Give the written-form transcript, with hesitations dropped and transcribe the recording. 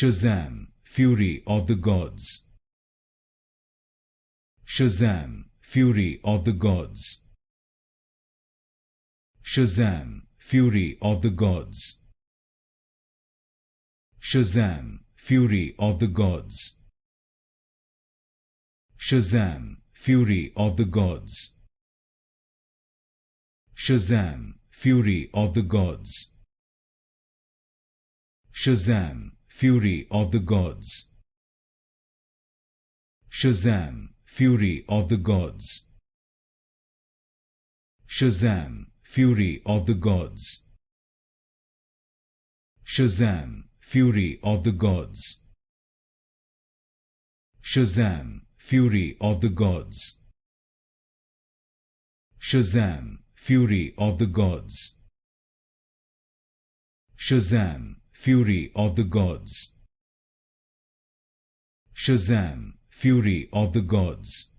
Shazam, fury of the gods. Shazam, fury of the gods. Shazam, fury of the gods. Shazam, fury of the gods. Shazam, fury of the gods. Shazam, fury of the gods. Shazam, fury of the gods. Shazam, fury of the gods. Shazam, fury of the gods. Shazam, fury of the gods. Shazam, fury of the gods. Shazam, fury of the gods. Shazam, fury of the gods. Shazam, fury of the gods.